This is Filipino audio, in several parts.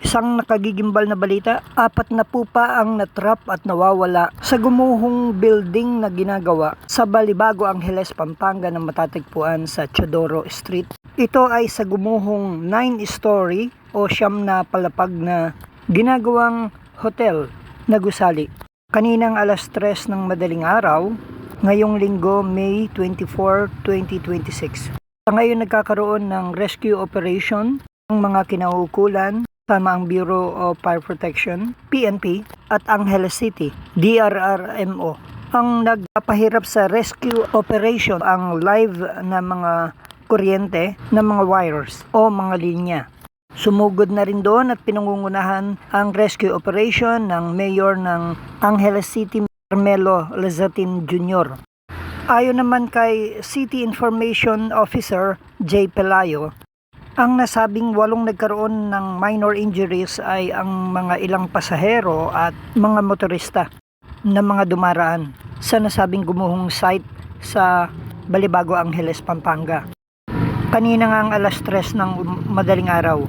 Isang nakagigimbal na balita, 4 na po pa ang natrap at nawawala sa gumuhong building na ginagawa sa Balibago, Angeles, Pampanga na matatagpuan sa Teodoro Street. Ito ay sa gumuhong 9-story o 9 na palapag na ginagawang hotel na gusali. Kaninang alas 3 ng madaling araw, ngayong linggo, May 24, 2026. Sa ngayon nagkakaroon ng rescue operation ng mga kinauukulan sama ang Bureau of Fire Protection, PNP, at Angeles City, DRRMO. Ang nagpapahirap sa rescue operation ang live na mga kuryente na mga wires o mga linya. Sumugod na rin doon at pinangungunahan ang rescue operation ng Mayor ng Angeles City, Carmelo Lazatin Jr. Ayon naman kay City Information Officer J. Pelayo, ang nasabing 8 nagkaroon ng minor injuries ay ang mga ilang pasahero at mga motorista na mga dumaraan sa nasabing gumuhong site sa Balibago, Angeles, Pampanga. Kanina nga ang alas 3 ng madaling araw,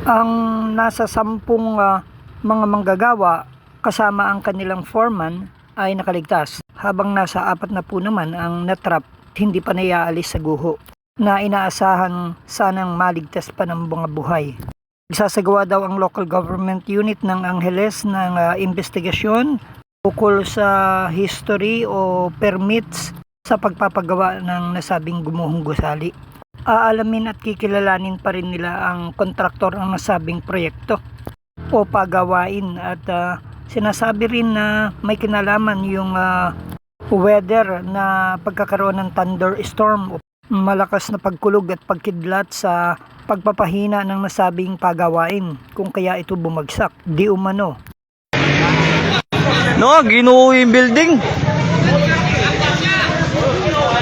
ang nasa 10 mga manggagawa kasama ang kanilang foreman ay nakaligtas, habang nasa 4 na po naman ang natrap hindi pa naiaalis sa guho na inaasahan sanang maligtas pa ng mga buhay. Isasagawa daw ang local government unit ng Angeles ng investigasyon ukol sa history o permits sa pagpapagawa ng nasabing gumuhong gusali. Aalamin at kikilalanin pa rin nila ang kontraktor ng nasabing proyekto o pagawain at sinasabi rin na may kinalaman yung weather na pagkakaroon ng thunderstorm o malakas na pagkulog at pagkidlat sa pagpapahina ng nasabing pagawain kung kaya ito bumagsak di umano. No, ginuo yung building.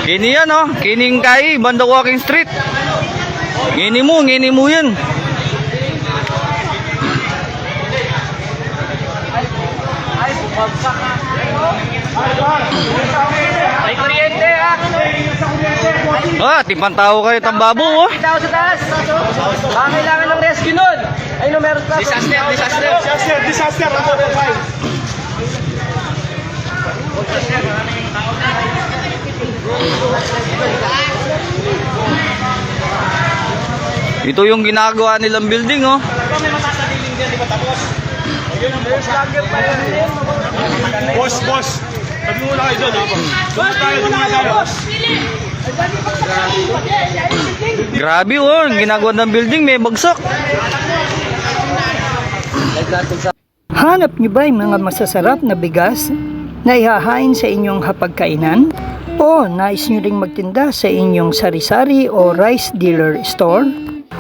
Kini yan, no? Kining kay Banda Walking Street. Ngini mo yan. Ay, kuryente ha! Tipang tao kayo tambabo, oh. Tao sa taas! Baka kailangan ng rescue nun! Ayun, meron pa. Disaster! Ito yung ginagawa nilang building, oh. May masasaliling dyan, di ba tapos? Ayun ang boss! Sabi mo na kayo doon, ha? Boss, tayo tayo. Grabe, oh. Ang ginagawa ng building, may bagsak. Hanap niyo ba yung mga masasarap na bigas na ihahain sa inyong hapagkainan? O nais niyo ring magtinda sa inyong sari-sari o rice dealer store?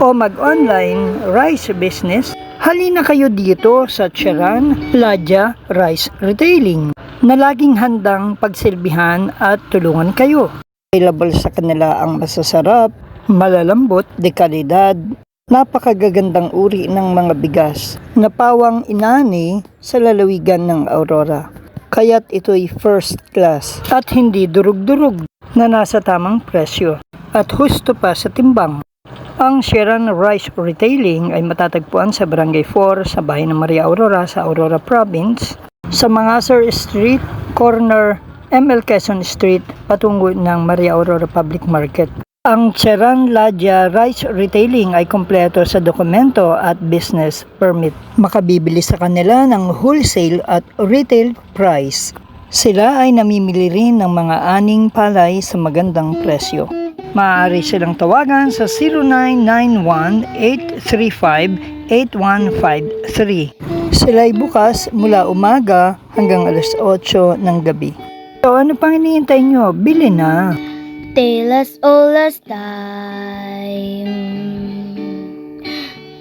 O mag-online rice business? Halina kayo dito sa Charan Ladja Rice Retailing na laging handang pagsilbihan at tulungan kayo. Available sa kanila ang masasarap, malalambot, de kalidad, napakagagandang uri ng mga bigas na pawang inani sa lalawigan ng Aurora. Kaya't ito'y first class at hindi durug-durug na nasa tamang presyo at husto pa sa timbang. Ang Charan Rice Retailing ay matatagpuan sa Barangay 4 sa bayan ng Maria Aurora sa Aurora Province, sa Mangasar Street, corner ML Quezon Street, patungo ng Maria Aurora Public Market. Ang Charan Ladja Rice Retailing ay kompleto sa dokumento at business permit. Makabibili sa kanila ng wholesale at retail price. Sila ay namimili rin ng mga aning palay sa magandang presyo. Maaari silang tawagan sa 0991-835-8153. Sila ay bukas mula umaga hanggang alas 8 ng gabi. So ano pang hinihintay nyo? Bili na! Tale as old as time,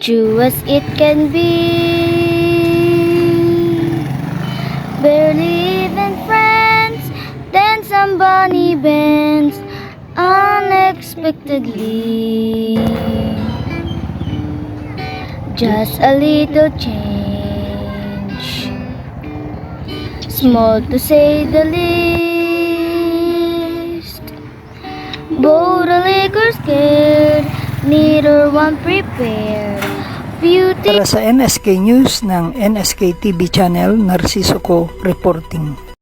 true as it can be, barely even friends, then somebody bends unexpectedly. Just a little change, small to say the least. Both the liquor scared, neither one prepared beauty. Para sa NSK News ng NSK TV Channel, Narciso Co reporting.